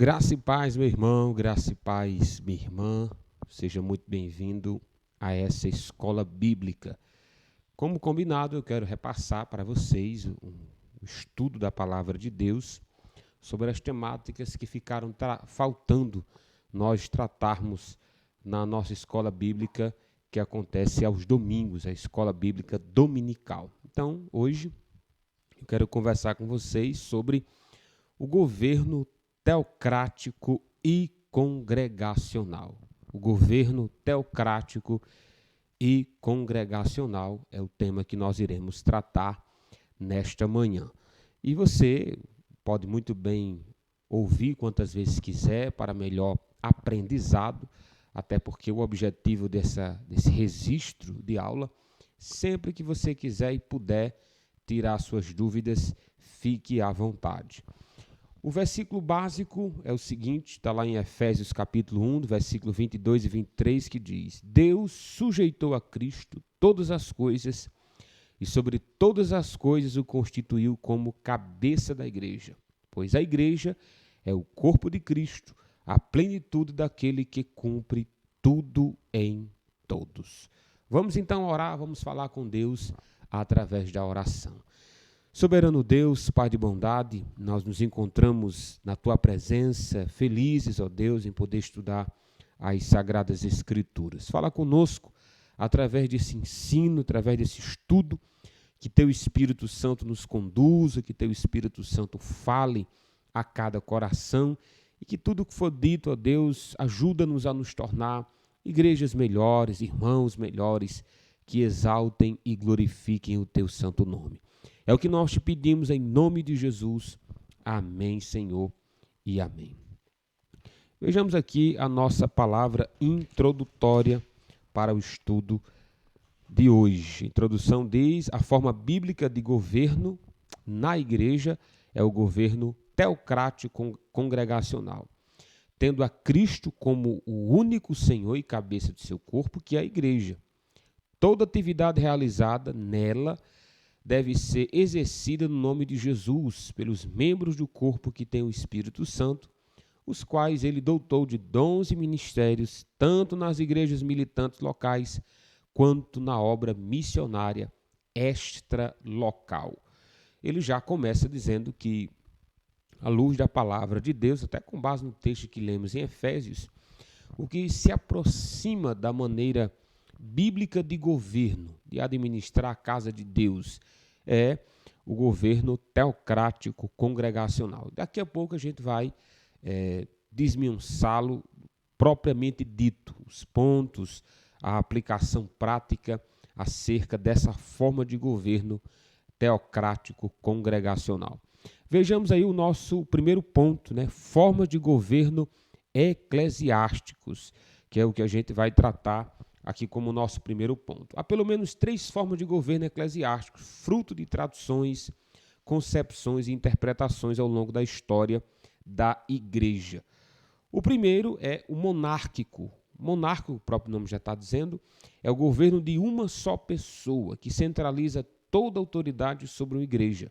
Graça e paz, meu irmão, graça e paz, minha irmã. Seja muito bem-vindo a essa escola bíblica. Como combinado, eu quero repassar para vocês o estudo da palavra de Deus sobre as temáticas que ficaram faltando nós tratarmos na nossa escola bíblica que acontece aos domingos, a escola bíblica dominical. Então, hoje, eu quero conversar com vocês sobre o governo teocrático e congregacional. O governo teocrático e congregacional é o tema que nós iremos tratar nesta manhã. E você pode muito bem ouvir quantas vezes quiser para melhor aprendizado, até porque o objetivo desse registro de aula, sempre que você quiser e puder tirar suas dúvidas, fique à vontade. O versículo básico é o seguinte, está lá em Efésios capítulo 1, versículo 22 e 23, que diz: Deus sujeitou a Cristo todas as coisas e sobre todas as coisas o constituiu como cabeça da igreja, pois a igreja é o corpo de Cristo, a plenitude daquele que cumpre tudo em todos. Vamos então orar, vamos falar com Deus através da oração. Soberano Deus, Pai de bondade, nós nos encontramos na Tua presença, felizes, ó Deus, em poder estudar as Sagradas Escrituras. Fala conosco através desse ensino, através desse estudo, que Teu Espírito Santo nos conduza, que Teu Espírito Santo fale a cada coração e que tudo que for dito, ó Deus, ajuda-nos a nos tornar igrejas melhores, irmãos melhores, que exaltem e glorifiquem o Teu santo nome. É o que nós te pedimos em nome de Jesus. Amém, Senhor, e amém. Vejamos aqui a nossa palavra introdutória para o estudo de hoje. A introdução diz: a forma bíblica de governo na igreja é o governo teocrático congregacional, tendo a Cristo como o único Senhor e cabeça de seu corpo, que é a igreja. Toda atividade realizada nela deve ser exercida no nome de Jesus, pelos membros do corpo que tem o Espírito Santo, os quais ele dotou de dons e ministérios, tanto nas igrejas militantes locais, quanto na obra missionária extra-local. Ele já começa dizendo que, à luz da palavra de Deus, até com base no texto que lemos em Efésios, o que se aproxima da maneira bíblica de governo, de administrar a casa de Deus, é o governo teocrático congregacional. Daqui a pouco a gente vai desmiuçá-lo propriamente dito, os pontos, a aplicação prática acerca dessa forma de governo teocrático congregacional. Vejamos aí o nosso primeiro ponto, forma de governo eclesiásticos, que é o que a gente vai tratar aqui como nosso primeiro ponto. Há pelo menos 3 formas de governo eclesiástico, fruto de traduções, concepções e interpretações ao longo da história da igreja. O primeiro é o monárquico. Monárquico, o próprio nome já está dizendo, é o governo de uma só pessoa, que centraliza toda a autoridade sobre uma igreja,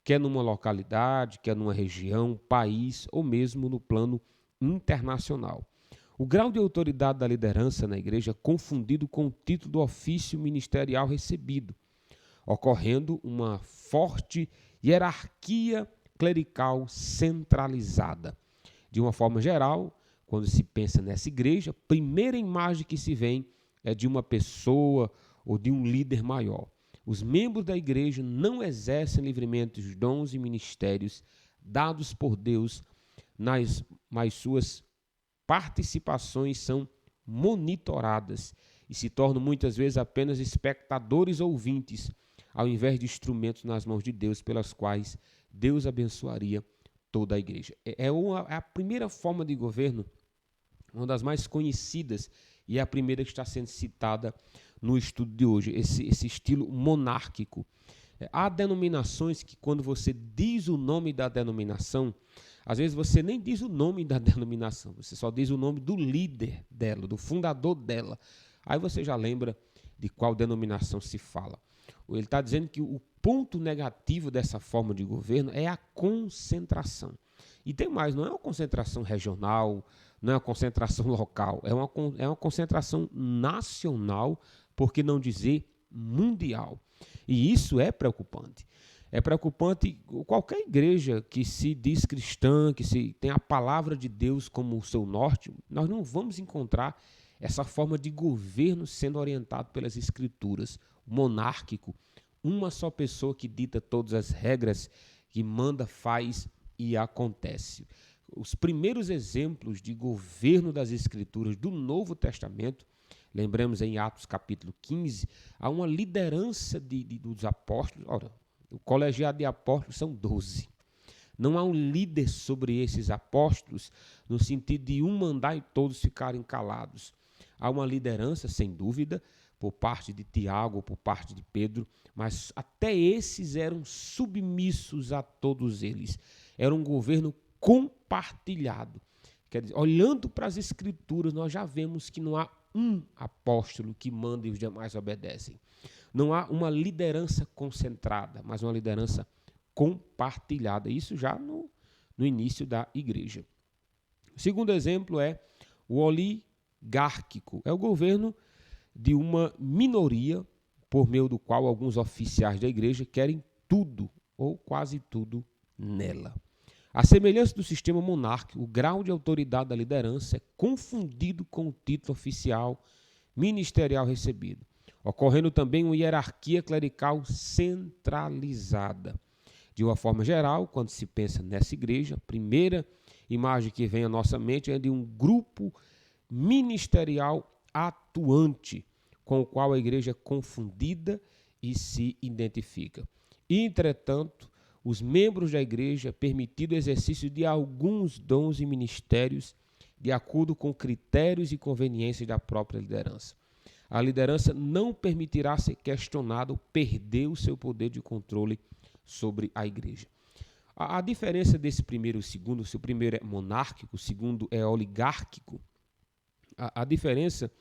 quer numa localidade, quer numa região, país ou mesmo no plano internacional. O grau de autoridade da liderança na igreja é confundido com o título do ofício ministerial recebido, ocorrendo uma forte hierarquia clerical centralizada. De uma forma geral, quando se pensa nessa igreja, a primeira imagem que se vê é de uma pessoa ou de um líder maior. Os membros da igreja não exercem livremente os dons e ministérios dados por Deus, mas suas participações são monitoradas e se tornam muitas vezes apenas espectadores ouvintes, ao invés de instrumentos nas mãos de Deus, pelas quais Deus abençoaria toda a igreja. É a primeira forma de governo, uma das mais conhecidas, e é a primeira que está sendo citada no estudo de hoje, esse estilo monárquico. Há denominações que, quando você diz o nome da denominação, às vezes você nem diz o nome da denominação, você só diz o nome do líder dela, do fundador dela. Aí você já lembra de qual denominação se fala. Ele está dizendo que o ponto negativo dessa forma de governo é a concentração. E tem mais, não é uma concentração regional, não é uma concentração local, é uma concentração nacional, por que não dizer mundial. E isso é preocupante. É preocupante qualquer igreja que se diz cristã, que se tem a palavra de Deus como o seu norte, nós não vamos encontrar essa forma de governo sendo orientado pelas escrituras, monárquico, uma só pessoa que dita todas as regras, que manda, faz e acontece. Os primeiros exemplos de governo das escrituras do Novo Testamento, lembramos em Atos capítulo 15, há uma liderança dos apóstolos. Ora, o colegiado de apóstolos são 12. Não há um líder sobre esses apóstolos, no sentido de um mandar e todos ficarem calados. Há uma liderança, sem dúvida, por parte de Tiago, por parte de Pedro, mas até esses eram submissos a todos eles. Era um governo compartilhado. Quer dizer, olhando para as escrituras, nós já vemos que não há um apóstolo que manda e os demais obedecem. Não há uma liderança concentrada, mas uma liderança compartilhada. Isso já no início da igreja. O segundo exemplo é o oligárquico. É o governo de uma minoria, por meio do qual alguns oficiais da igreja querem tudo, ou quase tudo, nela. A semelhança do sistema monárquico, o grau de autoridade da liderança é confundido com o título oficial ministerial recebido, ocorrendo também uma hierarquia clerical centralizada. De uma forma geral, quando se pensa nessa igreja, a primeira imagem que vem à nossa mente é de um grupo ministerial atuante, com o qual a igreja é confundida e se identifica. Entretanto, os membros da igreja é permitido o exercício de alguns dons e ministérios de acordo com critérios e conveniências da própria liderança. A liderança não permitirá ser questionada ou perder o seu poder de controle sobre a igreja. A diferença desse primeiro e o segundo, se o primeiro é monárquico, o segundo é oligárquico, a diferença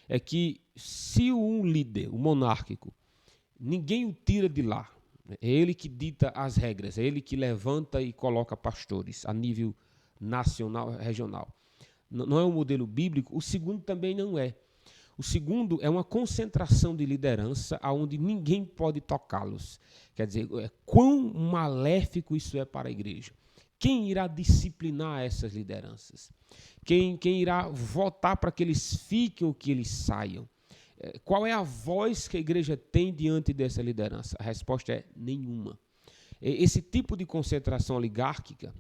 é que se um líder, o monárquico, ninguém o tira de lá, é ele que dita as regras, é ele que levanta e coloca pastores a nível nacional, regional. Não é um modelo bíblico, o segundo também não é. O segundo é uma concentração de liderança onde ninguém pode tocá-los. Quer dizer, quão maléfico isso é para a igreja. Quem irá disciplinar essas lideranças? Quem irá votar para que eles fiquem ou que eles saiam? Qual é a voz que a igreja tem diante dessa liderança? A resposta é nenhuma. Esse tipo de concentração oligárquico,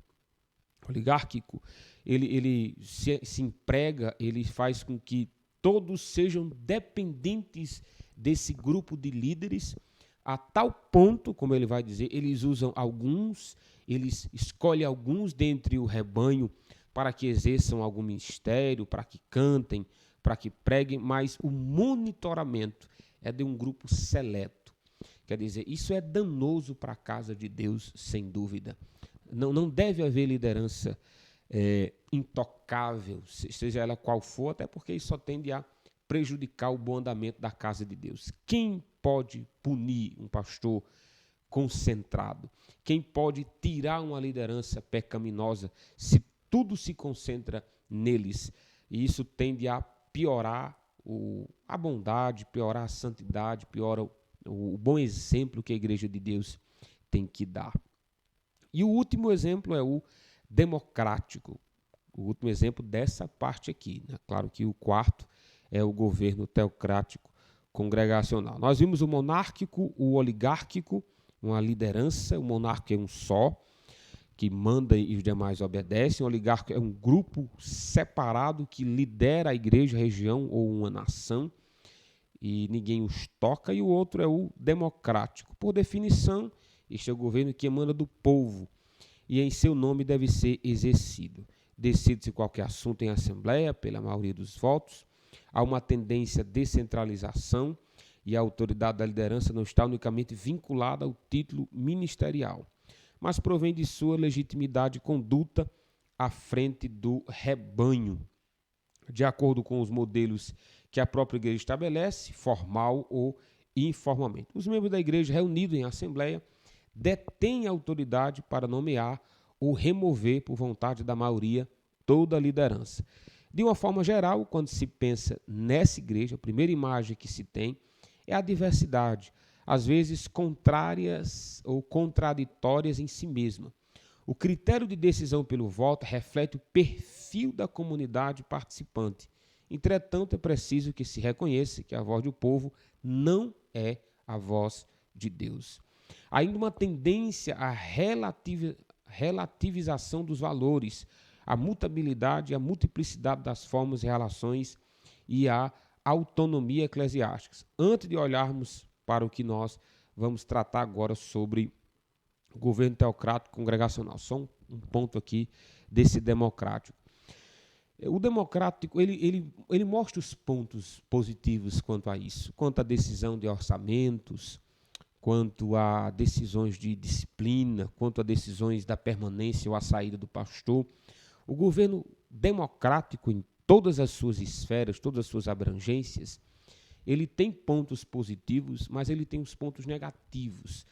ele se emprega, ele faz com que todos sejam dependentes desse grupo de líderes, a tal ponto, como ele vai dizer, eles usam alguns, eles escolhem alguns dentre o rebanho para que exerçam algum ministério, para que cantem, para que preguem, mas o monitoramento é de um grupo seleto. Quer dizer, isso é danoso para a casa de Deus, sem dúvida. Não deve haver liderança intocável, seja ela qual for, até porque isso só tende a prejudicar o bom andamento da casa de Deus. Quem pode punir um pastor concentrado? Quem pode tirar uma liderança pecaminosa se tudo se concentra neles? E isso tende a piorar a bondade, piorar a santidade, piora o bom exemplo que a igreja de Deus tem que dar. E o último exemplo é o democrático. O último exemplo dessa parte aqui, né? Claro que o quarto é o governo teocrático congregacional. Nós vimos o monárquico, o oligárquico, uma liderança, o monarca é um só, que manda e os demais obedecem. O oligárquico é um grupo separado que lidera a igreja, a região ou uma nação, e ninguém os toca. E o outro é o democrático. Por definição, este é o governo que emana do povo, e em seu nome deve ser exercido. Decide-se qualquer assunto em assembleia, pela maioria dos votos. Há uma tendência à descentralização e a autoridade da liderança não está unicamente vinculada ao título ministerial, mas provém de sua legitimidade e conduta à frente do rebanho, de acordo com os modelos que a própria igreja estabelece, formal ou informalmente. Os membros da igreja reunidos em assembleia detêm autoridade para nomear ou remover, por vontade da maioria, toda a liderança. De uma forma geral, quando se pensa nessa igreja, a primeira imagem que se tem é a diversidade, às vezes contrárias ou contraditórias em si mesma. O critério de decisão pelo voto reflete o perfil da comunidade participante. Entretanto, é preciso que se reconheça que a voz do povo não é a voz de Deus. Há ainda uma tendência à relativização dos valores, à mutabilidade e à multiplicidade das formas e relações e à autonomia eclesiástica. Antes de olharmos para o que nós vamos tratar agora sobre o governo teocrático congregacional, só um ponto aqui desse democrático. O democrático, ele mostra os pontos positivos quanto a isso, quanto à decisão de orçamentos, quanto a decisões de disciplina, quanto a decisões da permanência ou a saída do pastor. O governo democrático, em todas as suas esferas, todas as suas abrangências, ele tem pontos positivos, mas ele tem os pontos negativos.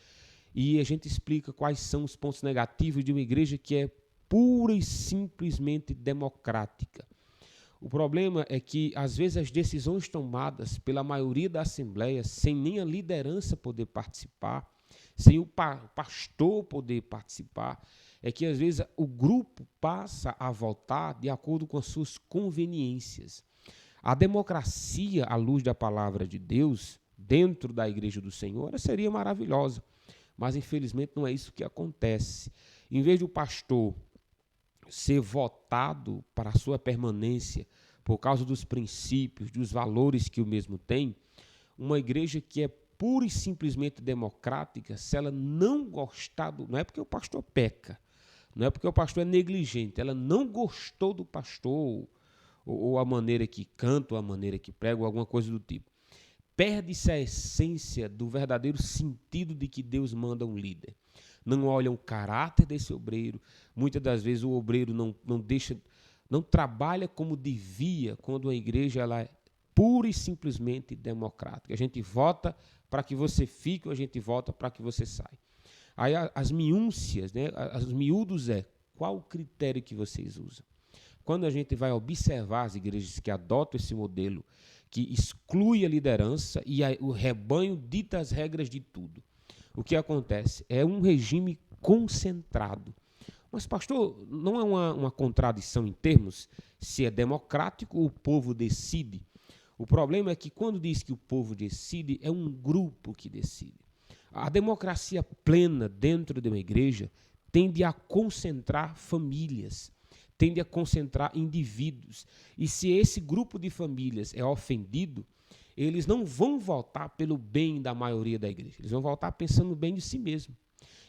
E a gente explica quais são os pontos negativos de uma igreja que é pura e simplesmente democrática. O problema é que, às vezes, as decisões tomadas pela maioria da Assembleia, sem nem a liderança poder participar, sem o pastor poder participar, é que, às vezes, o grupo passa a votar de acordo com as suas conveniências. A democracia, à luz da palavra de Deus, dentro da Igreja do Senhor, seria maravilhosa, mas, infelizmente, não é isso que acontece. Em vez do pastor ser votado para a sua permanência por causa dos princípios, dos valores que o mesmo tem, uma igreja que é pura e simplesmente democrática, se ela não gostar não é porque o pastor peca, não é porque o pastor é negligente, ela não gostou do pastor, ou a maneira que canta, ou a maneira que prega, ou alguma coisa do tipo, perde-se a essência do verdadeiro sentido de que Deus manda um líder. Não olham o caráter desse obreiro. Muitas das vezes o obreiro não trabalha como devia quando a igreja ela é pura e simplesmente democrática. A gente vota para que você fique ou a gente vota para que você saia. Aí as minúcias, né, as miúdos qual o critério que vocês usam? Quando a gente vai observar as igrejas que adotam esse modelo, que exclui a liderança e o rebanho dita as regras de tudo, o que acontece? É um regime concentrado. Mas, pastor, não é uma contradição em termos se é democrático ou o povo decide? O problema é que quando diz que o povo decide, é um grupo que decide. A democracia plena dentro de uma igreja tende a concentrar famílias, tende a concentrar indivíduos. E se esse grupo de famílias é ofendido, eles não vão votar pelo bem da maioria da igreja, eles vão votar pensando no bem de si mesmo.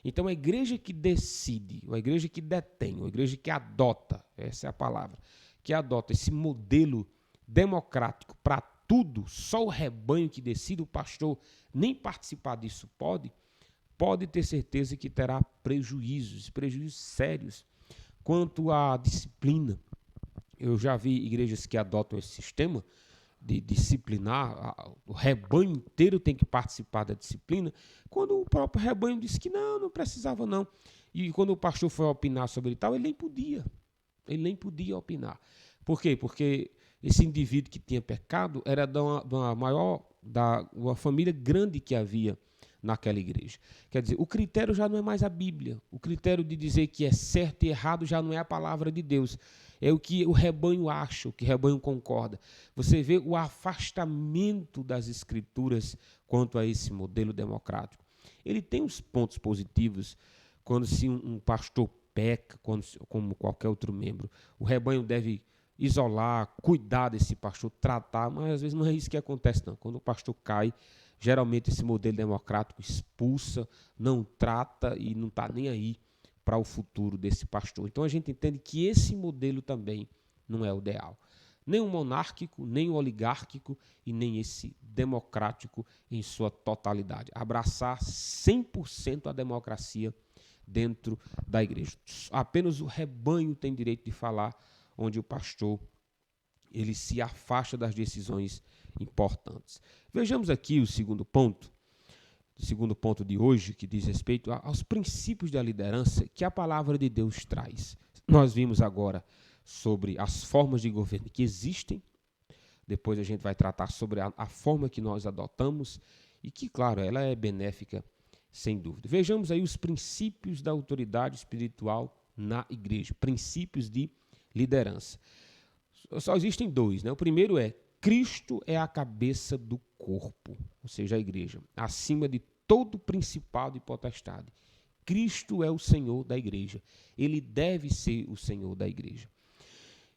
Então, a igreja que decide, a igreja que detém, a igreja que adota, essa é a palavra, que adota esse modelo democrático para tudo, só o rebanho que decide, o pastor nem participar disso pode ter certeza que terá prejuízos sérios quanto à disciplina. Eu já vi igrejas que adotam esse sistema de disciplinar, o rebanho inteiro tem que participar da disciplina, quando o próprio rebanho disse que não precisava não. E quando o pastor foi opinar sobre tal, ele nem podia opinar. Por quê? Porque esse indivíduo que tinha pecado era de uma família grande que havia naquela igreja. Quer dizer, o critério já não é mais a Bíblia, o critério de dizer que é certo e errado já não é a palavra de Deus, é o que o rebanho acha, o que o rebanho concorda. Você vê o afastamento das escrituras quanto a esse modelo democrático. Ele tem os pontos positivos, quando se um pastor peca, como qualquer outro membro, o rebanho deve isolar, cuidar desse pastor, tratar, mas às vezes não é isso que acontece não. Quando o pastor cai, geralmente esse modelo democrático expulsa, não trata e não está nem aí para o futuro desse pastor. Então a gente entende que esse modelo também não é o ideal. Nem o monárquico, nem o oligárquico e nem esse democrático em sua totalidade. Abraçar 100% a democracia dentro da igreja. Apenas o rebanho tem direito de falar, onde o pastor ele se afasta das decisões importantes. Vejamos aqui o segundo ponto. segundo ponto de hoje, que diz respeito aos princípios da liderança que a palavra de Deus traz. Nós vimos agora sobre as formas de governo que existem, depois a gente vai tratar sobre a forma que nós adotamos e que, claro, ela é benéfica, sem dúvida. Vejamos aí os princípios da autoridade espiritual na igreja, princípios de liderança. Só existem dois, né? O primeiro é: Cristo é a cabeça do corpo, ou seja, a igreja, acima de todo principado e potestade. Cristo é o Senhor da igreja. Ele deve ser o Senhor da igreja.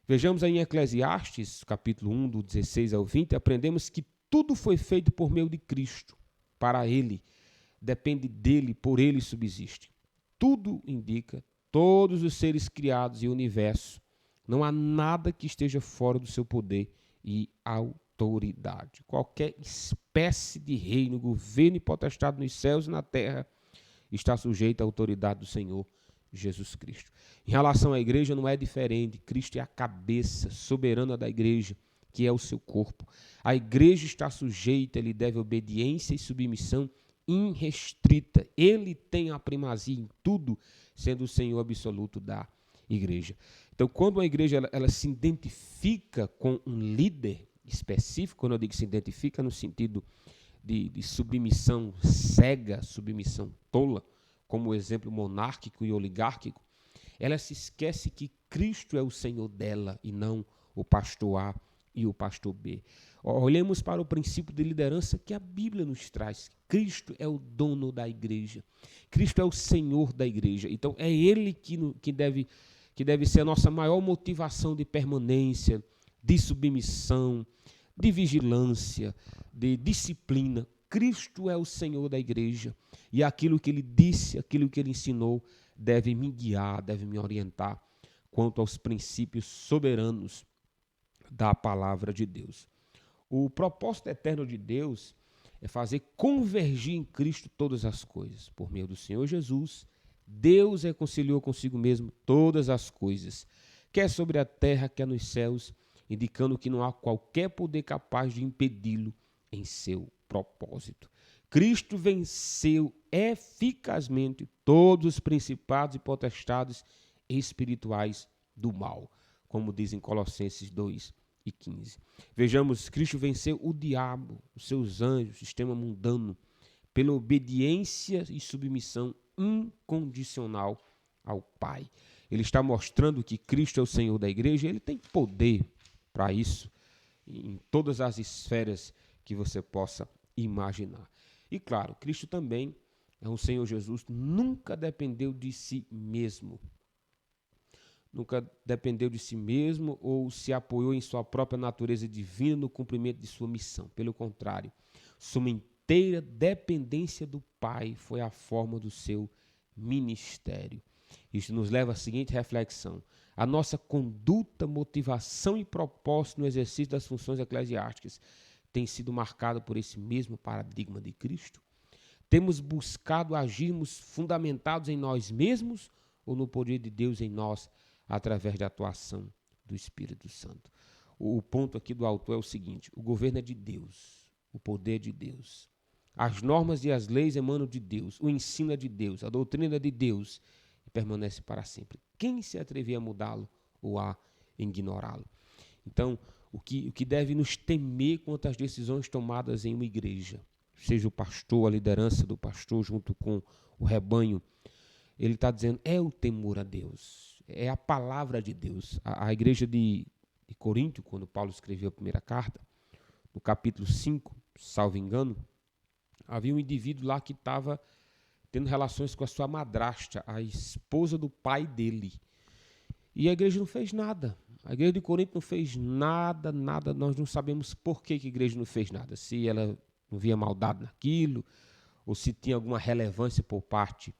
Vejamos aí em Eclesiastes, capítulo 1, do 16 ao 20, aprendemos que tudo foi feito por meio de Cristo, para Ele, depende dEle, por Ele subsiste. Tudo indica, todos os seres criados e o universo, não há nada que esteja fora do seu poder e autoridade. Qualquer espécie de reino, governo e potestade nos céus e na terra está sujeita à autoridade do Senhor Jesus Cristo. Em relação à igreja não é diferente. Cristo é a cabeça soberana da igreja, que é o seu corpo. A igreja está sujeita, ele deve obediência e submissão irrestrita. Ele tem a primazia em tudo, sendo o Senhor absoluto da igreja. Então, quando a igreja ela se identifica com um líder específico, quando eu digo se identifica no sentido de submissão cega, submissão tola, como o exemplo monárquico e oligárquico, ela se esquece que Cristo é o Senhor dela e não o pastor A e o pastor B. Olhemos para o princípio de liderança que a Bíblia nos traz. Cristo é o dono da igreja. Cristo é o Senhor da igreja. Então, é Ele que deve ser a nossa maior motivação de permanência, de submissão, de vigilância, de disciplina. Cristo é o Senhor da igreja. E aquilo que Ele disse, aquilo que Ele ensinou, deve me guiar, deve me orientar quanto aos princípios soberanos da palavra de Deus. O propósito eterno de Deus é fazer convergir em Cristo todas as coisas. Por meio do Senhor Jesus, Deus reconciliou consigo mesmo todas as coisas, quer sobre a terra, quer nos céus, indicando que não há qualquer poder capaz de impedi-lo em seu propósito. Cristo venceu eficazmente todos os principados e potestades espirituais do mal, como diz em Colossenses 2:15. Vejamos, Cristo venceu o diabo, os seus anjos, o sistema mundano, pela obediência e submissão incondicional ao Pai. Ele está mostrando que Cristo é o Senhor da igreja, ele tem poder para isso, em todas as esferas que você possa imaginar. E claro, Cristo também é um Senhor Jesus, nunca dependeu de si mesmo. Nunca dependeu de si mesmo ou se apoiou em sua própria natureza divina no cumprimento de sua missão. Pelo contrário, sua inteira dependência do Pai foi a forma do seu ministério. Isso nos leva à seguinte reflexão: a nossa conduta, motivação e propósito no exercício das funções eclesiásticas tem sido marcada por esse mesmo paradigma de Cristo? Temos buscado agirmos fundamentados em nós mesmos ou no poder de Deus em nós, através da atuação do Espírito Santo? O ponto aqui do autor é o seguinte: o governo é de Deus, o poder é de Deus, as normas e as leis emanam de Deus, o ensino é de Deus, a doutrina é de Deus e permanece para sempre. Quem se atrever a mudá-lo ou a ignorá-lo? Então, o que deve nos temer quanto às decisões tomadas em uma igreja, seja o pastor, a liderança do pastor junto com o rebanho, ele está dizendo, é o temor a Deus, é a palavra de Deus. A igreja de Corinto, quando Paulo escreveu a primeira carta, no capítulo 5, salvo engano, havia um indivíduo lá que estava tendo relações com a sua madrasta, a esposa do pai dele. E a igreja não fez nada. A igreja de Corinto não fez nada. Nós não sabemos por que a igreja não fez nada. Se ela não via maldade naquilo, ou se tinha alguma relevância por parte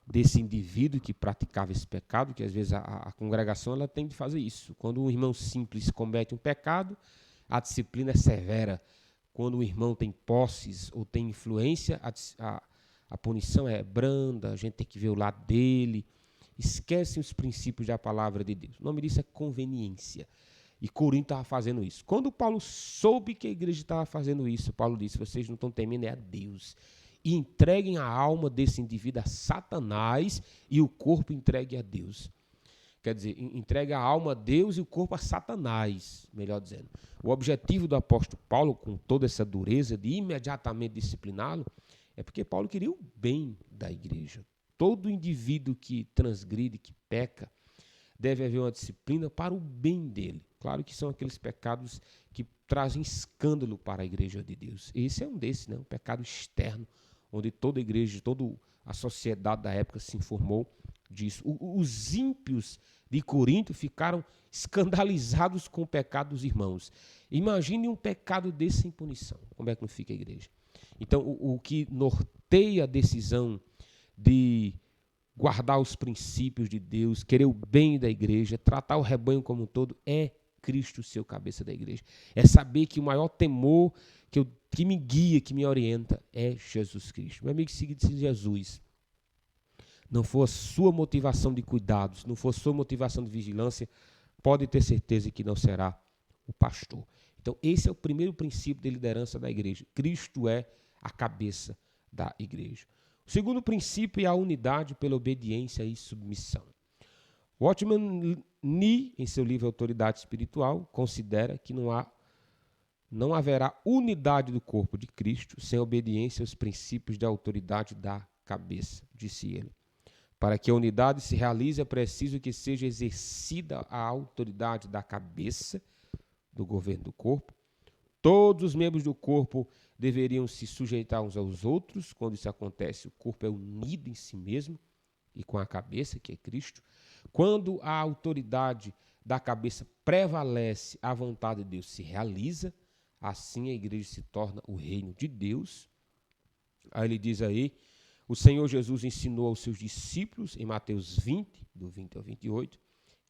desse indivíduo que praticava esse pecado, que às vezes a congregação ela tem de fazer isso. Quando um irmão simples comete um pecado, a disciplina é severa. Quando o irmão tem posses ou tem influência, a punição é branda, a gente tem que ver o lado dele. Esquecem os princípios da palavra de Deus. O nome disso é conveniência. E Corinto estava fazendo isso. Quando Paulo soube que a igreja estava fazendo isso, Paulo disse, vocês não estão temendo é a Deus. E entreguem a alma desse indivíduo a Satanás e o corpo entregue a Deus. Quer dizer, entregue a alma a Deus e o corpo a Satanás, melhor dizendo. O objetivo do apóstolo Paulo, com toda essa dureza de imediatamente discipliná-lo, é porque Paulo queria o bem da igreja. Todo indivíduo que transgride, que peca, deve haver uma disciplina para o bem dele. Claro que são aqueles pecados que trazem escândalo para a igreja de Deus. Esse é um desses, né? Um pecado externo, onde toda a igreja, toda a sociedade da época se informou disso. Os ímpios de Corinto ficaram escandalizados com o pecado dos irmãos. Imagine um pecado desse sem punição. Como é que não fica a igreja? Então, o que norteia a decisão de guardar os princípios de Deus, querer o bem da igreja, tratar o rebanho como um todo, é Cristo ser o cabeça da igreja. É saber que o maior temor que me guia, que me orienta, é Jesus Cristo. Meu amigo, se Jesus não for a sua motivação de cuidados, não for a sua motivação de vigilância, pode ter certeza que não será o pastor. Então, esse é o primeiro princípio de liderança da igreja. Cristo é a cabeça da igreja. O segundo princípio é a unidade pela obediência e submissão. Watchman Nee, em seu livro Autoridade Espiritual, considera que não haverá unidade do corpo de Cristo sem obediência aos princípios da autoridade da cabeça, disse ele. Para que a unidade se realize, é preciso que seja exercida a autoridade da cabeça do governo do corpo. Todos os membros do corpo deveriam se sujeitar uns aos outros. Quando isso acontece, o corpo é unido em si mesmo e com a cabeça, que é Cristo. Quando a autoridade da cabeça prevalece, a vontade de Deus se realiza. Assim a igreja se torna o reino de Deus. Aí ele diz aí, o Senhor Jesus ensinou aos seus discípulos, em Mateus 20, do 20 ao 28,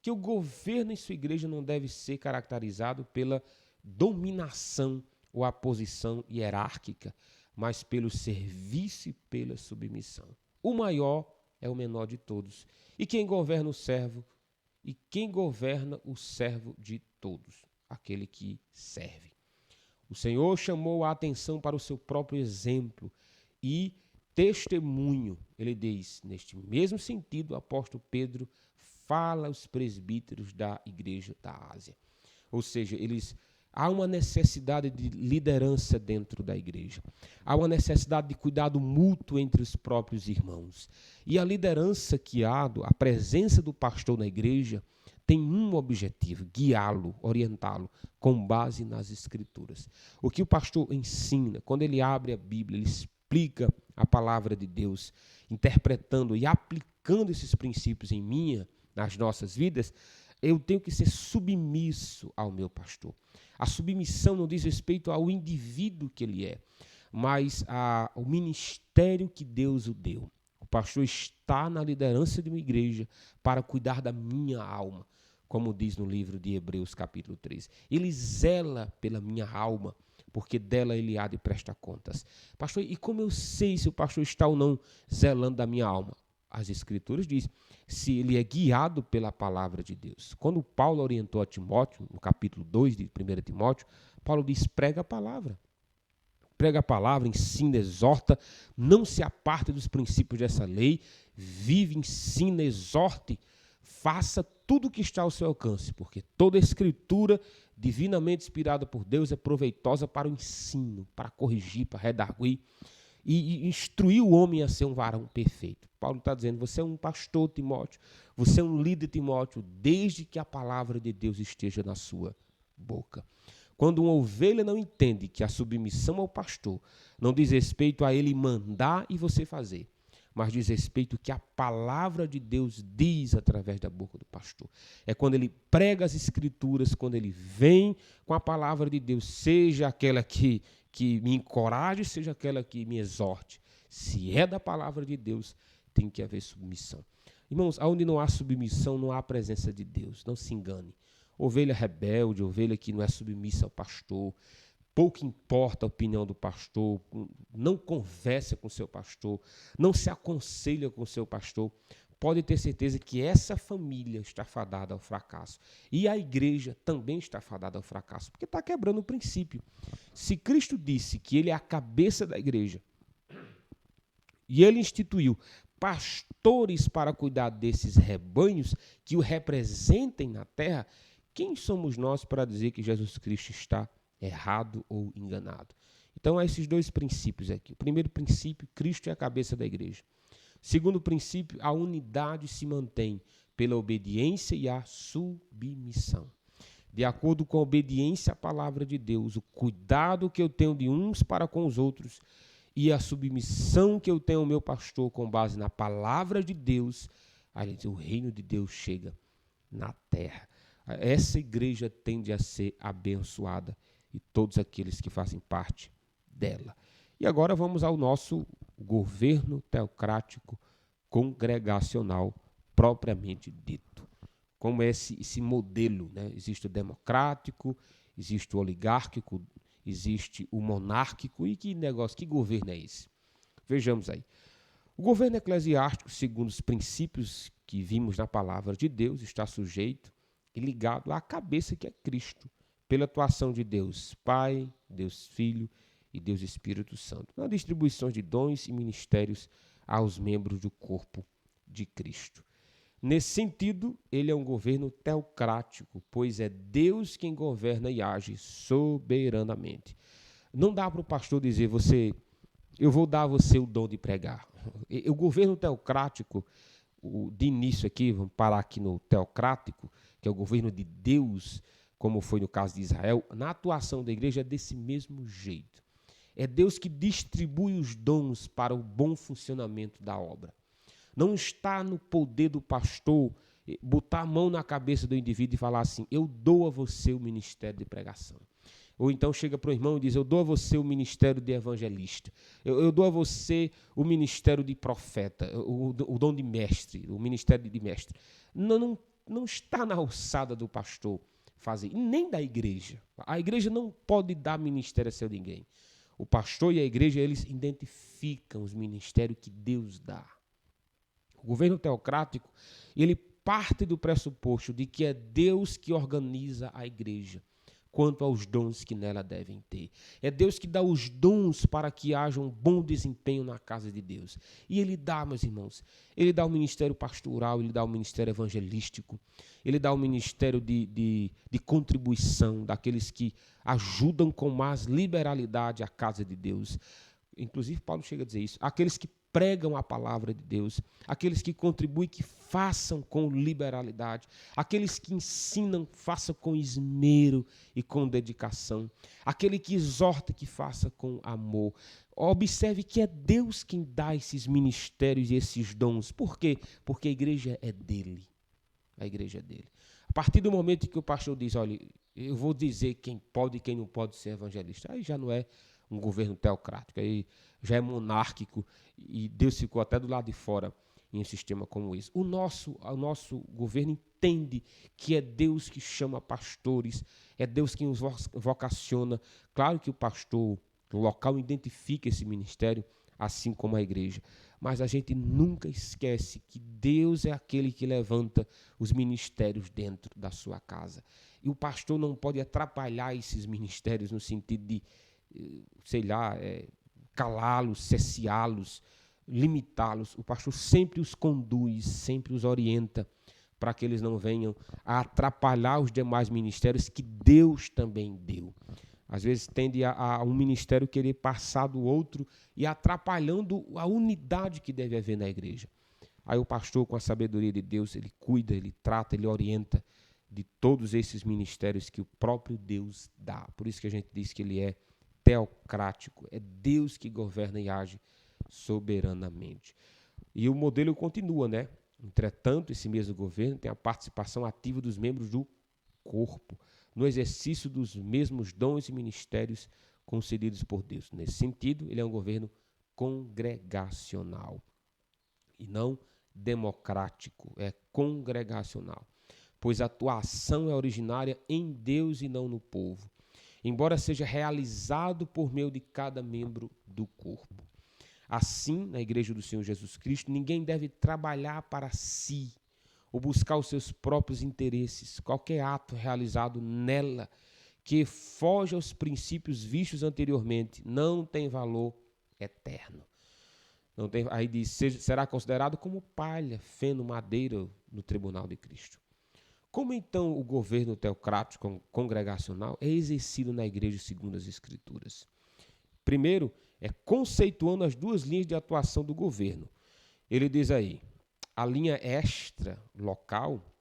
que o governo em sua igreja não deve ser caracterizado pela dominação ou a posição hierárquica, mas pelo serviço e pela submissão. O maior é o menor de todos. E quem governa o servo de todos, aquele que serve. O Senhor chamou a atenção para o seu próprio exemplo e testemunho. Ele diz, neste mesmo sentido, o apóstolo Pedro fala aos presbíteros da igreja da Ásia. Ou seja, há uma necessidade de liderança dentro da igreja. Há uma necessidade de cuidado mútuo entre os próprios irmãos. E a liderança a presença do pastor na igreja, tem um objetivo, guiá-lo, orientá-lo, com base nas Escrituras. O que o pastor ensina, quando ele abre a Bíblia, ele explica a palavra de Deus, interpretando e aplicando esses princípios nas nossas vidas, eu tenho que ser submisso ao meu pastor. A submissão não diz respeito ao indivíduo que ele é, mas ao ministério que Deus o deu. O pastor está na liderança de uma igreja para cuidar da minha alma, como diz no livro de Hebreus, capítulo 3. Ele zela pela minha alma, porque dela ele há de prestar contas. Pastor, e como eu sei se o pastor está ou não zelando da minha alma? As Escrituras dizem, se ele é guiado pela palavra de Deus. Quando Paulo orientou a Timóteo, no capítulo 2 de 1 Timóteo, Paulo diz, prega a palavra. Prega a palavra, ensina, exorta, não se aparte dos princípios dessa lei, vive, ensina, exorte, faça tudo o que está ao seu alcance, porque toda a Escritura divinamente inspirada por Deus é proveitosa para o ensino, para corrigir, para redarguir e instruir o homem a ser um varão perfeito. Paulo está dizendo, você é um pastor, Timóteo, você é um líder, Timóteo, desde que a palavra de Deus esteja na sua boca. Quando uma ovelha não entende que a submissão ao pastor não diz respeito a ele mandar e você fazer, mas diz respeito ao que a palavra de Deus diz através da boca do pastor. É quando ele prega as Escrituras, quando ele vem com a palavra de Deus, seja aquela que me encoraje, seja aquela que me exorte. Se é da palavra de Deus, tem que haver submissão. Irmãos, onde não há submissão, não há presença de Deus. Não se engane. Ovelha rebelde, ovelha que não é submissa ao pastor, pouco importa a opinião do pastor, não conversa com o seu pastor, não se aconselha com o seu pastor, pode ter certeza que essa família está fadada ao fracasso. E a igreja também está fadada ao fracasso, porque está quebrando o princípio. Se Cristo disse que ele é a cabeça da igreja, e ele instituiu pastores para cuidar desses rebanhos que o representem na terra, quem somos nós para dizer que Jesus Cristo está errado ou enganado? Então, há esses dois princípios aqui. O primeiro princípio, Cristo é a cabeça da igreja. Segundo princípio, a unidade se mantém pela obediência e a submissão. De acordo com a obediência à palavra de Deus, o cuidado que eu tenho de uns para com os outros e a submissão que eu tenho ao meu pastor com base na palavra de Deus, o reino de Deus chega na terra. Essa igreja tende a ser abençoada e todos aqueles que fazem parte dela. E agora vamos ao nosso governo teocrático congregacional propriamente dito. Como é esse modelo, né? Existe o democrático, existe o oligárquico, existe o monárquico. E que negócio, que governo é esse? Vejamos aí. O governo eclesiástico, segundo os princípios que vimos na palavra de Deus, está sujeito e ligado à cabeça que é Cristo, pela atuação de Deus Pai, Deus Filho e Deus Espírito Santo, na distribuição de dons e ministérios aos membros do corpo de Cristo. Nesse sentido, ele é um governo teocrático, pois é Deus quem governa e age soberanamente. Não dá para o pastor dizer, eu vou dar a você o dom de pregar. O governo teocrático, de início aqui, vamos parar aqui no teocrático, que é o governo de Deus, como foi no caso de Israel, na atuação da igreja é desse mesmo jeito. É Deus que distribui os dons para o bom funcionamento da obra. Não está no poder do pastor botar a mão na cabeça do indivíduo e falar assim, eu dou a você o ministério de pregação. Ou então chega para o irmão e diz, eu dou a você o ministério de evangelista. Eu dou a você o ministério de profeta, o dom de mestre, o ministério de mestre. Não está na alçada do pastor fazer, nem da igreja. A igreja não pode dar ministério a seu ninguém. O pastor e a igreja, eles identificam os ministérios que Deus dá. O governo teocrático, ele parte do pressuposto de que é Deus que organiza a igreja quanto aos dons que nela devem ter. É Deus que dá os dons para que haja um bom desempenho na casa de Deus. E ele dá, meus irmãos, ele dá o ministério pastoral, ele dá o ministério evangelístico, ele dá o ministério de contribuição daqueles que ajudam com mais liberalidade a casa de Deus. Inclusive, Paulo chega a dizer isso. Aqueles que pregam a palavra de Deus, aqueles que contribuem, que façam com liberalidade, aqueles que ensinam, façam com esmero e com dedicação, aquele que exorta, que faça com amor. Observe que é Deus quem dá esses ministérios e esses dons. Por quê? Porque a igreja é dele. A igreja é dele. A partir do momento que o pastor diz, olha, eu vou dizer quem pode e quem não pode ser evangelista, aí já não é um governo teocrático, aí já é monárquico e Deus ficou até do lado de fora em um sistema como esse. O nosso governo entende que é Deus que chama pastores, é Deus quem os vocaciona. Claro que o pastor local identifica esse ministério, assim como a igreja, mas a gente nunca esquece que Deus é aquele que levanta os ministérios dentro da sua casa. E o pastor não pode atrapalhar esses ministérios no sentido de calá-los, cesseá-los, limitá-los. O pastor sempre os conduz, sempre os orienta para que eles não venham a atrapalhar os demais ministérios que Deus também deu. Às vezes tende a um ministério querer passar do outro e atrapalhando a unidade que deve haver na igreja. Aí o pastor, com a sabedoria de Deus, ele cuida, ele trata, ele orienta de todos esses ministérios que o próprio Deus dá. Por isso que a gente diz que ele é teocrático, é Deus que governa e age soberanamente. E o modelo continua, né? Entretanto, esse mesmo governo tem a participação ativa dos membros do corpo, no exercício dos mesmos dons e ministérios concedidos por Deus. Nesse sentido, ele é um governo congregacional e não democrático, é congregacional, pois a atuação é originária em Deus e não no povo, embora seja realizado por meio de cada membro do corpo. Assim, na igreja do Senhor Jesus Cristo, ninguém deve trabalhar para si ou buscar os seus próprios interesses. Qualquer ato realizado nela que foge aos princípios vistos anteriormente não tem valor eterno. Não tem, aí diz, será considerado como palha, feno, madeira no tribunal de Cristo. Como então o governo teocrático congregacional é exercido na igreja segundo as Escrituras? Primeiro, é conceituando as duas linhas de atuação do governo. Ele diz aí, a linha extra local,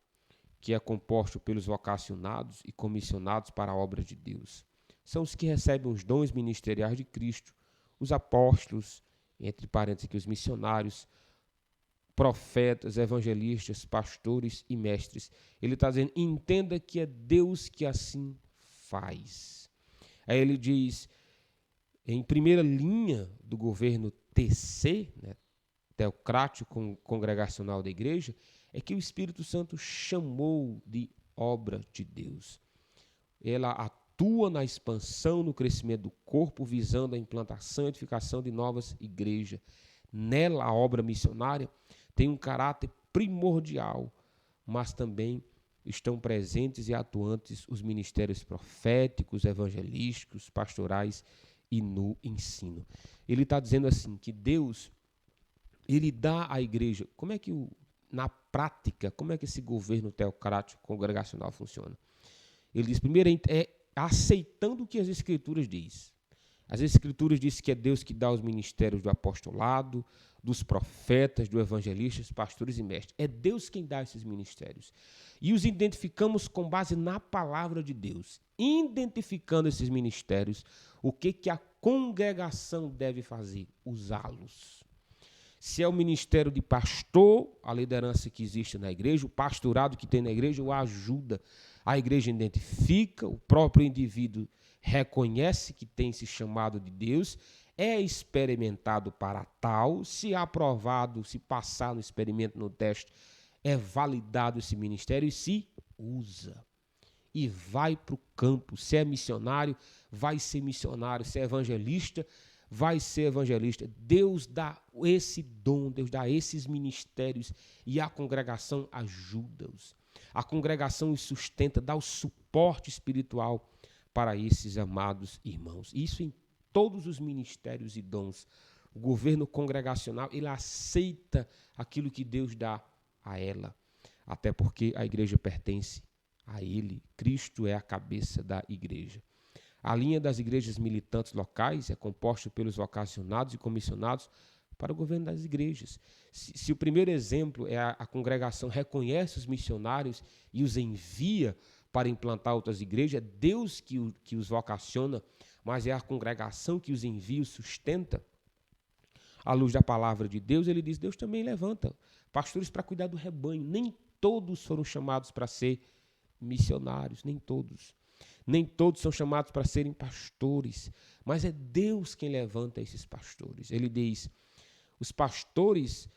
que é composta pelos vocacionados e comissionados para a obra de Deus. São os que recebem os dons ministeriais de Cristo, os apóstolos, entre parênteses aqui, os missionários, profetas, evangelistas, pastores e mestres. Ele está dizendo, entenda que é Deus que assim faz. Aí ele diz, em primeira linha do governo TC, né, teocrático congregacional da igreja, é que o Espírito Santo chamou de obra de Deus. Ela atua na expansão, no crescimento do corpo, visando a implantação e edificação de novas igrejas. Nela, a obra missionária tem um caráter primordial, mas também estão presentes e atuantes os ministérios proféticos, evangelísticos, pastorais e no ensino. Ele está dizendo assim, que Deus, ele dá à igreja, como é que na prática, como é que esse governo teocrático congregacional funciona? Ele diz, primeiro, é aceitando o que as Escrituras dizem. As Escrituras dizem que é Deus que dá os ministérios do apostolado, dos profetas, dos evangelistas, pastores e mestres. É Deus quem dá esses ministérios. E os identificamos com base na palavra de Deus. Identificando esses ministérios, o que a congregação deve fazer? Usá-los. Se é o ministério de pastor, a liderança que existe na igreja, o pastorado que tem na igreja, o ajuda. A igreja identifica, o próprio indivíduo reconhece que tem esse chamado de Deus, é experimentado para tal, se aprovado, se passar no experimento, no teste, é validado esse ministério e se usa. E vai para o campo. Se é missionário, vai ser missionário. Se é evangelista, vai ser evangelista. Deus dá esse dom, Deus dá esses ministérios e a congregação ajuda-os. A congregação os sustenta, dá o suporte espiritual para esses amados irmãos. Isso em todos os ministérios e dons. O governo congregacional, ele aceita aquilo que Deus dá a ela, até porque a igreja pertence a ele. Cristo é a cabeça da igreja. A linha das igrejas militantes locais é composta pelos vocacionados e comissionados para o governo das igrejas. Se o primeiro exemplo é a congregação reconhece os missionários e os envia para implantar outras igrejas, é Deus que os vocaciona, mas é a congregação que os envia, os sustenta. À luz da palavra de Deus, ele diz, Deus também levanta pastores para cuidar do rebanho. Nem todos foram chamados para ser missionários, nem todos. Nem todos são chamados para serem pastores, mas é Deus quem levanta esses pastores. Ele diz, os pastores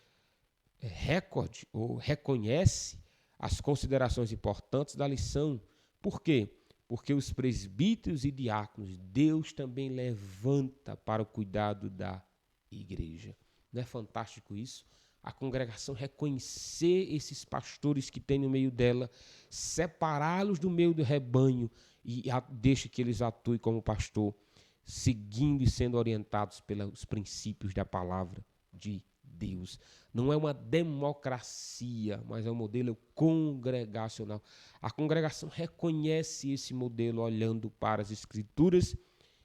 reconhece as considerações importantes da lição. Por quê? Porque os presbíteros e diáconos, Deus também levanta para o cuidado da igreja. Não é fantástico isso? A congregação reconhecer esses pastores que tem no meio dela, separá-los do meio do rebanho e deixa que eles atuem como pastor, seguindo e sendo orientados pelos princípios da palavra de Deus. Não é uma democracia, mas é um modelo congregacional. A congregação reconhece esse modelo olhando para as Escrituras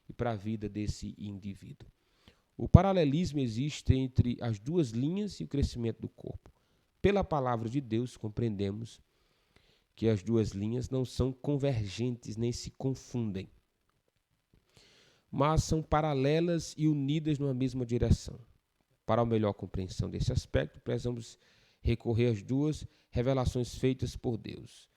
e para a vida desse indivíduo. O paralelismo existe entre as duas linhas e o crescimento do corpo. Pela palavra de Deus, compreendemos que as duas linhas não são convergentes nem se confundem, mas são paralelas e unidas numa mesma direção. Para a melhor compreensão desse aspecto, precisamos recorrer às duas revelações feitas por Deus.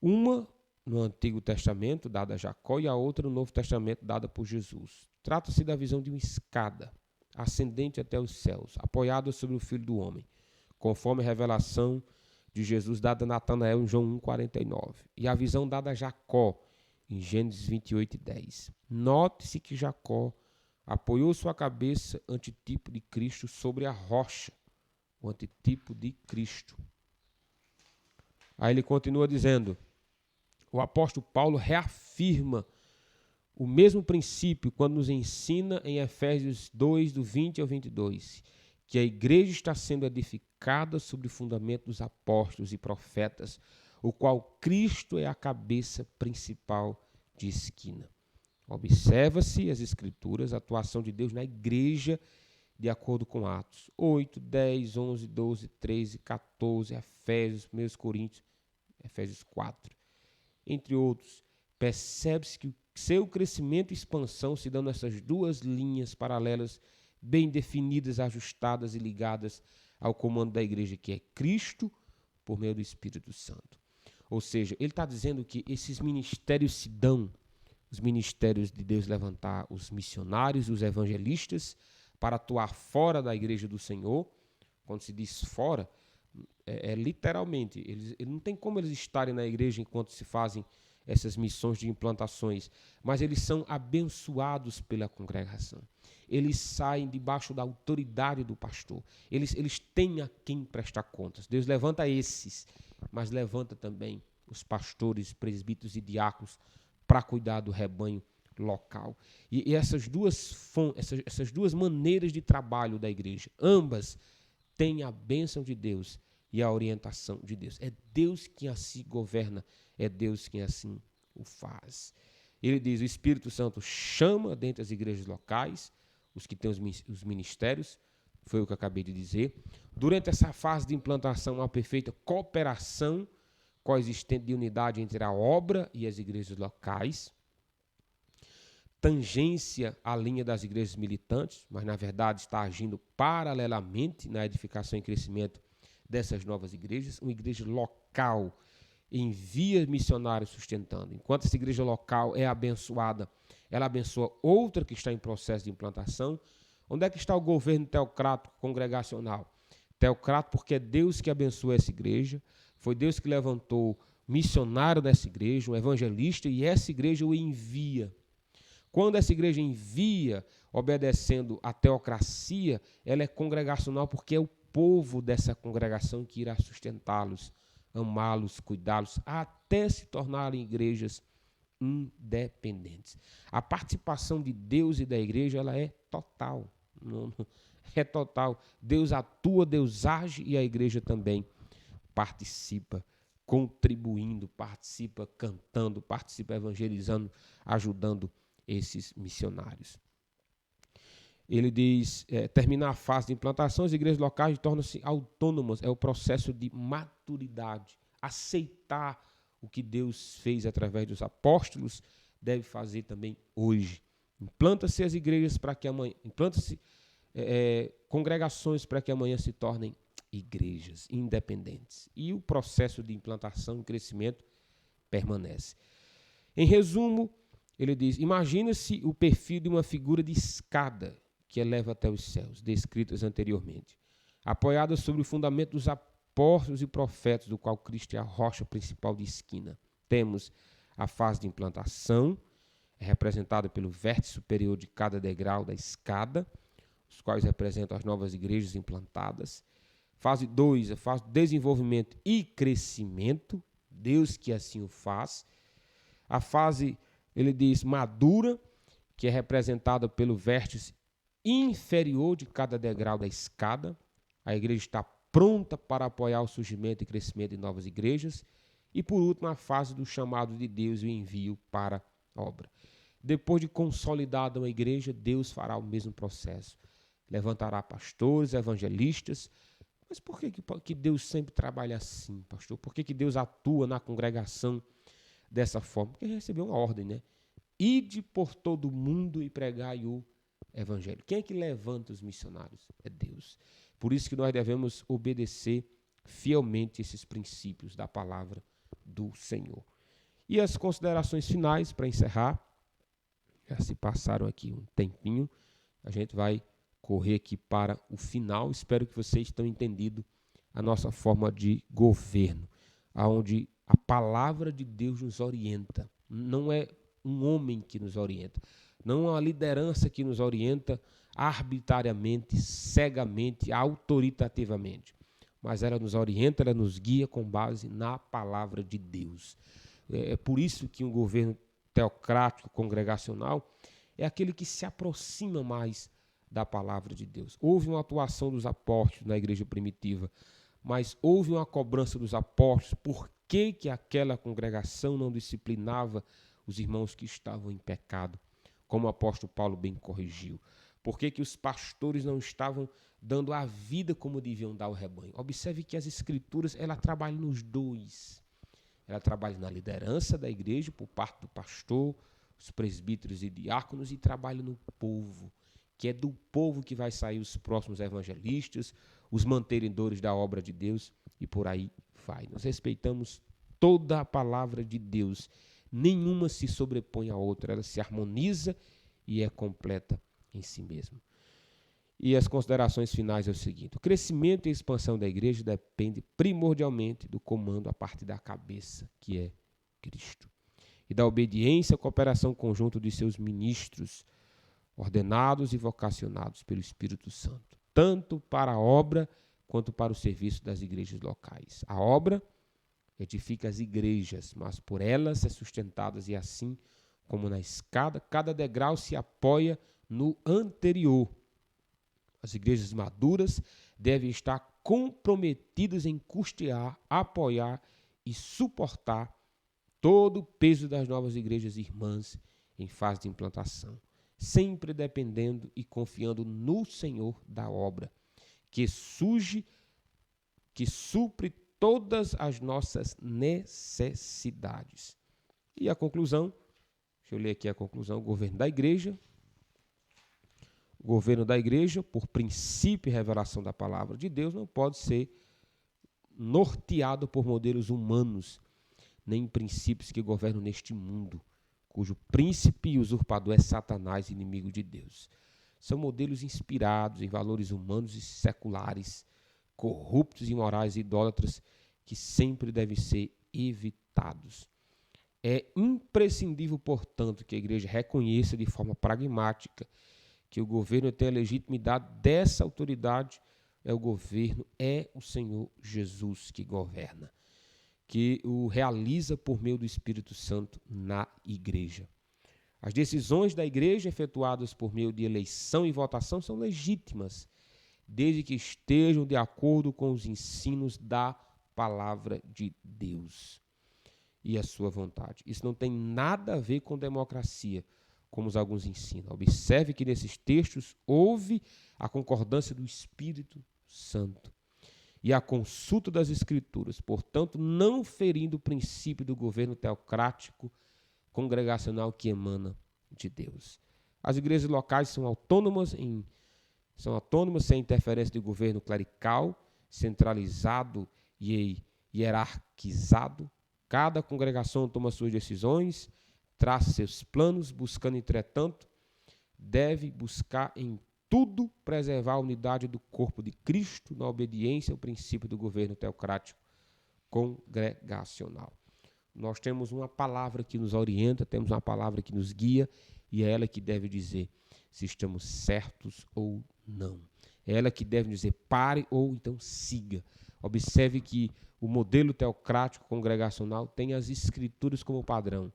Uma no Antigo Testamento, dada a Jacó, e a outra no Novo Testamento, dada por Jesus. Trata-se da visão de uma escada, ascendente até os céus, apoiada sobre o Filho do Homem, conforme a revelação de Jesus dada a Natanael em João 1,49. E a visão dada a Jacó, em Gênesis 28:10. Note-se que Jacó apoiou sua cabeça, antitipo de Cristo, sobre a rocha, o antitipo de Cristo. Aí ele continua dizendo, o apóstolo Paulo reafirma o mesmo princípio quando nos ensina em Efésios 2, do 20 ao 22, que a igreja está sendo edificada sobre o fundamento dos apóstolos e profetas, o qual Cristo é a cabeça principal de esquina. Observa-se as Escrituras, a atuação de Deus na igreja, de acordo com Atos 8, 10, 11, 12, 13, 14, Efésios, 1 Coríntios, Efésios 4, entre outros. Percebe-se que o seu crescimento e expansão se dão nessas duas linhas paralelas, bem definidas, ajustadas e ligadas ao comando da igreja, que é Cristo, por meio do Espírito Santo. Ou seja, ele está dizendo que esses ministérios se dão, os ministérios de Deus levantar os missionários, os evangelistas, para atuar fora da igreja do Senhor. Quando se diz fora, literalmente, eles não tem como eles estarem na igreja enquanto se fazem essas missões de implantações, mas eles são abençoados pela congregação. Eles saem debaixo da autoridade do pastor. Eles têm a quem prestar contas. Deus levanta esses, mas levanta também os pastores, presbíteros e diáconos para cuidar do rebanho local. E essas duas maneiras de trabalho da igreja, ambas têm a bênção de Deus e a orientação de Deus. É Deus quem assim governa, é Deus quem assim o faz. Ele diz, o Espírito Santo chama dentre as igrejas locais, os que têm os ministérios, foi o que eu acabei de dizer. Durante essa fase de implantação, uma perfeita cooperação coexistente de unidade entre a obra e as igrejas locais. Tangência à linha das igrejas militantes, mas na verdade está agindo paralelamente na edificação e crescimento dessas novas igrejas. Uma igreja local envia missionários sustentando. Enquanto essa igreja local é abençoada, ela abençoa outra que está em processo de implantação. Onde é que está o governo teocrático congregacional? Teocrático porque é Deus que abençoa essa igreja, foi Deus que levantou missionário dessa igreja, um evangelista, e essa igreja o envia. Quando essa igreja envia, obedecendo à teocracia, ela é congregacional porque é o povo dessa congregação que irá sustentá-los, amá-los, cuidá-los, até se tornarem igrejas independentes. A participação de Deus e da igreja, ela é total. É total. Deus atua, Deus age e a igreja também participa, contribuindo, participa cantando, participa evangelizando, ajudando esses missionários. Ele diz, terminar a fase de implantação, as igrejas locais tornam-se autônomas, é o processo de maturidade, aceitar o que Deus fez através dos apóstolos, deve fazer também hoje. Implanta-se as igrejas para que amanhã, implanta-se congregações para que amanhã se tornem igrejas independentes. E o processo de implantação e crescimento permanece. Em resumo, ele diz, imagina-se o perfil de uma figura de escada que eleva até os céus, descritas anteriormente, apoiada sobre o fundamento dos apóstolos e profetas, do qual Cristo é a rocha principal de esquina. Temos a fase de implantação, representada pelo vértice superior de cada degrau da escada, os quais representam as novas igrejas implantadas. Fase 2, a fase de desenvolvimento e crescimento, Deus que assim o faz. A fase, ele diz, madura, que é representada pelo vértice inferior de cada degrau da escada. A igreja está pronta para apoiar o surgimento e crescimento de novas igrejas. E, por último, a fase do chamado de Deus e o envio para a obra. Depois de consolidada uma igreja, Deus fará o mesmo processo. Levantará pastores, evangelistas. Mas por que Deus sempre trabalha assim, pastor? Por que Deus atua na congregação dessa forma? Porque ele recebeu uma ordem, né? Ide por todo o mundo e pregai o evangelho. Quem é que levanta os missionários? É Deus. Por isso que nós devemos obedecer fielmente esses princípios da palavra do Senhor. E as considerações finais, para encerrar, já se passaram aqui um tempinho, a gente vai correr aqui para o final. Espero que vocês tenham entendido a nossa forma de governo, onde a palavra de Deus nos orienta. Não é um homem que nos orienta, não uma liderança que nos orienta arbitrariamente, cegamente, autoritativamente, mas ela nos orienta, ela nos guia com base na palavra de Deus. É por isso que um governo teocrático, congregacional, é aquele que se aproxima mais da palavra de Deus. Houve uma atuação dos apóstolos na igreja primitiva, mas houve uma cobrança dos apóstolos. Por que aquela congregação não disciplinava os irmãos que estavam em pecado? Como o apóstolo Paulo bem corrigiu. Por que os pastores não estavam dando a vida como deviam dar ao rebanho? Observe que as escrituras, ela trabalha nos dois. Ela trabalha na liderança da igreja, por parte do pastor, os presbíteros e diáconos, e trabalha no povo, que é do povo que vai sair os próximos evangelistas, os mantenedores da obra de Deus, e por aí vai. Nós respeitamos toda a palavra de Deus. Nenhuma se sobrepõe à outra, ela se harmoniza e é completa em si mesma. E as considerações finais é o seguinte: o crescimento e a expansão da igreja depende primordialmente do comando a partir da cabeça, que é Cristo, e da obediência e cooperação conjunta de seus ministros, ordenados e vocacionados pelo Espírito Santo, tanto para a obra quanto para o serviço das igrejas locais. A obra edifica as igrejas, mas por elas é sustentadas, e assim como na escada, cada degrau se apoia no anterior. As igrejas maduras devem estar comprometidas em custear, apoiar e suportar todo o peso das novas igrejas irmãs em fase de implantação, sempre dependendo e confiando no Senhor da obra, que supre todas as nossas necessidades. E a conclusão, deixa eu ler aqui a conclusão: o governo da igreja, por princípio e revelação da palavra de Deus, não pode ser norteado por modelos humanos, nem princípios que governam neste mundo, cujo príncipe e usurpador é Satanás, inimigo de Deus. São modelos inspirados em valores humanos e seculares, corruptos, imorais e idólatras, que sempre devem ser evitados. É imprescindível, portanto, que a igreja reconheça de forma pragmática que o governo tem a legitimidade dessa autoridade. O governo é o Senhor Jesus que governa, que o realiza por meio do Espírito Santo na igreja. As decisões da igreja efetuadas por meio de eleição e votação são legítimas, desde que estejam de acordo com os ensinos da palavra de Deus e a sua vontade. Isso não tem nada a ver com democracia, como alguns ensinam. Observe que nesses textos houve a concordância do Espírito Santo e a consulta das Escrituras, portanto, não ferindo o princípio do governo teocrático congregacional que emana de Deus. As igrejas locais são autônomas sem interferência do governo clerical, centralizado e hierarquizado. Cada congregação toma suas decisões, traça seus planos, buscando, entretanto, deve buscar em tudo preservar a unidade do corpo de Cristo na obediência ao princípio do governo teocrático congregacional. Nós temos uma palavra que nos orienta, temos uma palavra que nos guia, e é ela que deve dizer se estamos certos ou não. É ela que deve dizer pare ou então siga. Observe que o modelo teocrático congregacional tem as Escrituras como padrão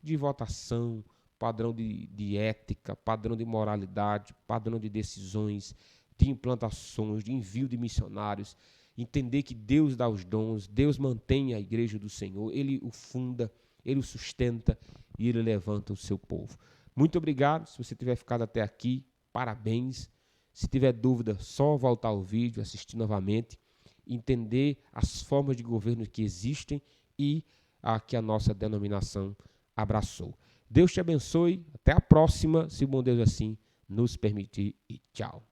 de votação, padrão de ética, padrão de moralidade, padrão de decisões, de implantações, de envio de missionários. Entender que Deus dá os dons, Deus mantém a igreja do Senhor, Ele o funda, Ele o sustenta e Ele levanta o seu povo. Muito obrigado. Se você tiver ficado até aqui, parabéns. Se tiver dúvida, só voltar ao vídeo, assistir novamente, entender as formas de governo que existem e a que a nossa denominação abraçou. Deus te abençoe. Até a próxima, se o bom Deus assim nos permitir. E tchau.